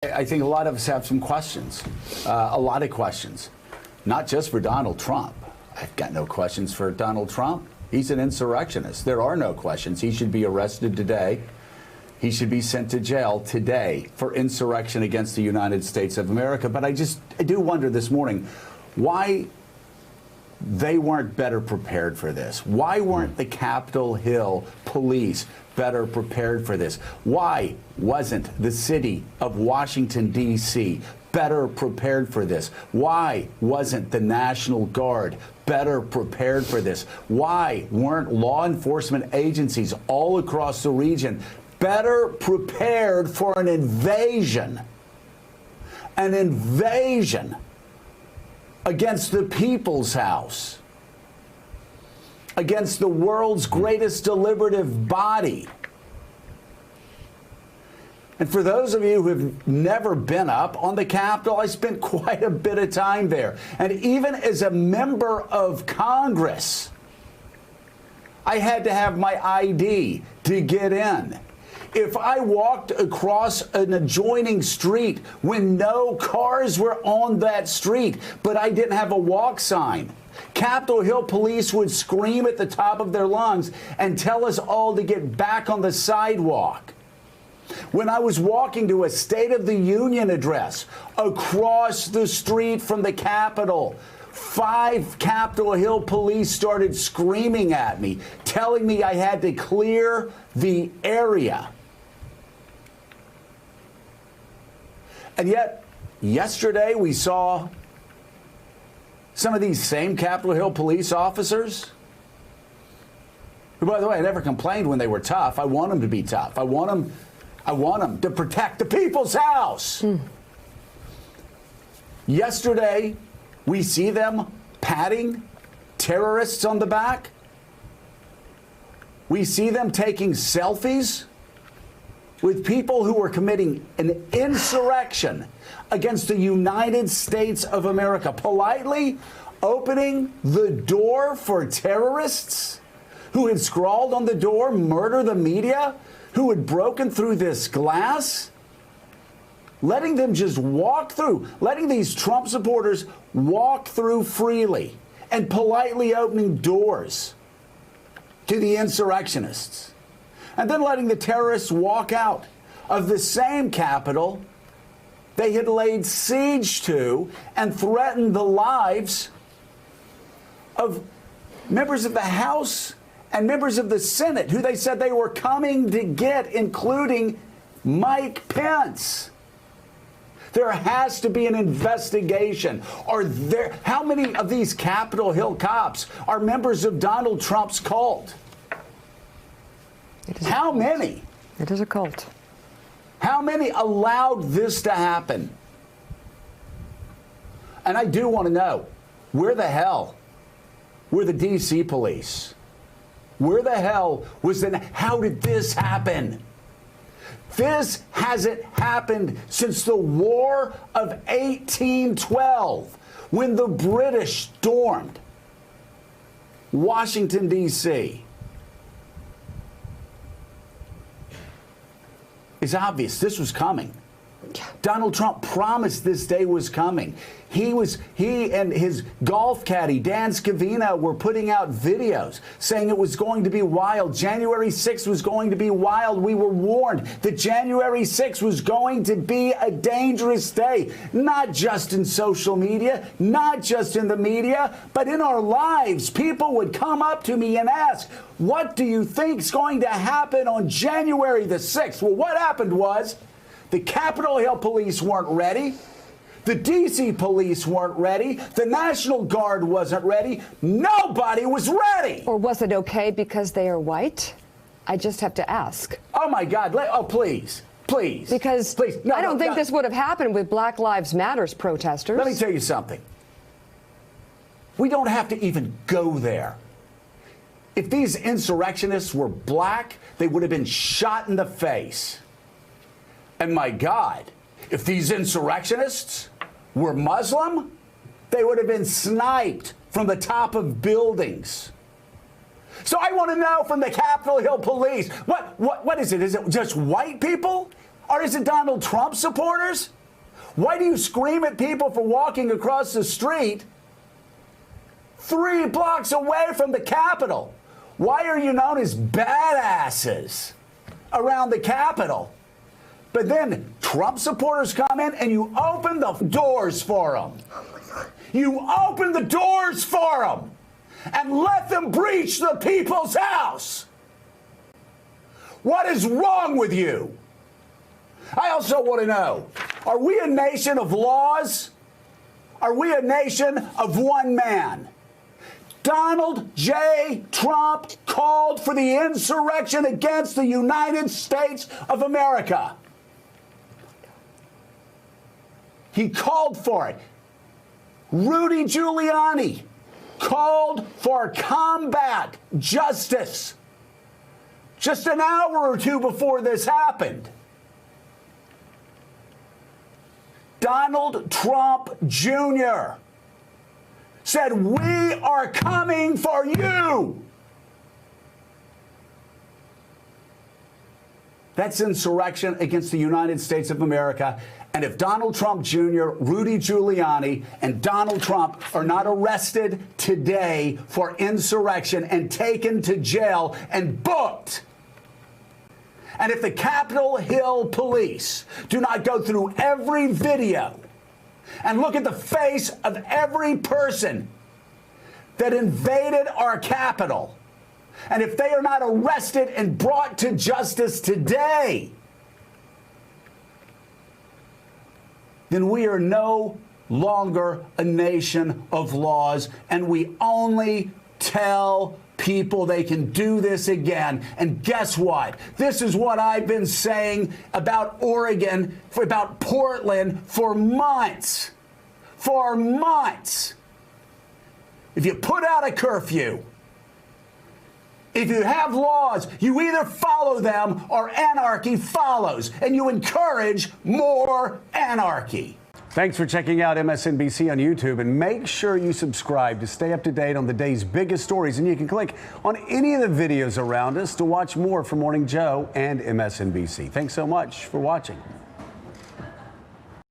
I think a lot of us have some questions, a lot of questions, not just for Donald Trump. I've got no questions for Donald Trump. He's an insurrectionist. There are no questions. He should be arrested today. He should be sent to jail today for insurrection against the United States of America. But I do wonder this morning why they weren't better prepared for this. Why weren't the Capitol Hill police better prepared for this? Why wasn't the city of Washington, D.C. better prepared for this? Why wasn't the National Guard better prepared for this? Why weren't law enforcement agencies all across the region better prepared for an invasion? An invasion against the people's house, against the world's greatest deliberative body. And for those of you who have never been up on the Capitol, I spent quite a bit of time there. And even as a member of Congress, I had to have my ID to get in. If I walked across an adjoining street when no cars were on that street, but I didn't have a walk sign, Capitol Hill police would scream at the top of their lungs and tell us all to get back on the sidewalk. When I was walking to a State of the Union address across the street from the Capitol, 5 Capitol Hill police started screaming at me, telling me I had to clear the area. And yet, yesterday we saw some of these same Capitol Hill police officers, who, by the way, I never complained when they were tough. I want them to be tough. I want them to protect the people's house. Yesterday, we see them patting terrorists on the back. We see them taking selfies with people who are committing an insurrection against the United States of America, politely opening the door for terrorists who had scrawled on the door, "Murder the media," who had broken through this glass, letting them just walk through, letting these Trump supporters walk through freely and politely opening doors to the insurrectionists. And then letting the terrorists walk out of the same Capitol they had laid siege to and threatened the lives of members of the House and members of the Senate who they said they were coming to get, including Mike Pence. There has to be an investigation. How many of these Capitol Hill cops are members of Donald Trump's cult? How many? It is a cult. How many allowed this to happen? And I do want to know, where the hell were the D.C. police? Where the hell was how did this happen? This hasn't happened since the War of 1812, when the British stormed Washington, D.C. It's obvious this was coming. Donald Trump promised this day was coming. He and his golf caddy, Dan Scavino, were putting out videos saying it was going to be wild. January 6th was going to be wild. We were warned that January 6th was going to be a dangerous day, not just in social media, not just in the media, but in our lives. People would come up to me and ask, "What do you think is going to happen on January the 6th? Well, what happened was the Capitol Hill police weren't ready. The D.C. police weren't ready. The National Guard wasn't ready. Nobody was ready. Or was it okay because they are white? I just have to ask. Oh, my God. Please. Please. Because please. No, I don't think this would have happened with Black Lives Matters protesters. Let me tell you something. We don't have to even go there. If these insurrectionists were black, they would have been shot in the face. And my God, if these insurrectionists were Muslim, they would have been sniped from the top of buildings. So I want to know from the Capitol Hill police, what is it? Is it just white people? Or is it Donald Trump supporters? Why do you scream at people for walking across the street 3 blocks away from the Capitol? Why are you known as badasses around the Capitol? But then Trump supporters come in and you open the doors for them. You open the doors for them and let them breach the people's house. What is wrong with you? I also want to know, are we a nation of laws? Are we a nation of one man? Donald J. Trump called for the insurrection against the United States of America. He called for it. Rudy Giuliani called for combat justice just an hour or two before this happened. Donald Trump Jr. said, "We are coming for you." That's insurrection against the United States of America. And if Donald Trump Jr., Rudy Giuliani, and Donald Trump are not arrested today for insurrection and taken to jail and booked, and if the Capitol Hill police do not go through every video and look at the face of every person that invaded our Capitol, and if they are not arrested and brought to justice today, then we are no longer a nation of laws, and we only tell people they can do this again. And guess what? This is what I've been saying about Oregon, about Portland for months. For months. If you put out a curfew, if you have laws, you either follow them or anarchy follows, and you encourage more anarchy. Thanks for checking out MSNBC on YouTube, and make sure you subscribe to stay up to date on the day's biggest stories. And you can click on any of the videos around us to watch more from Morning Joe and MSNBC. Thanks so much for watching.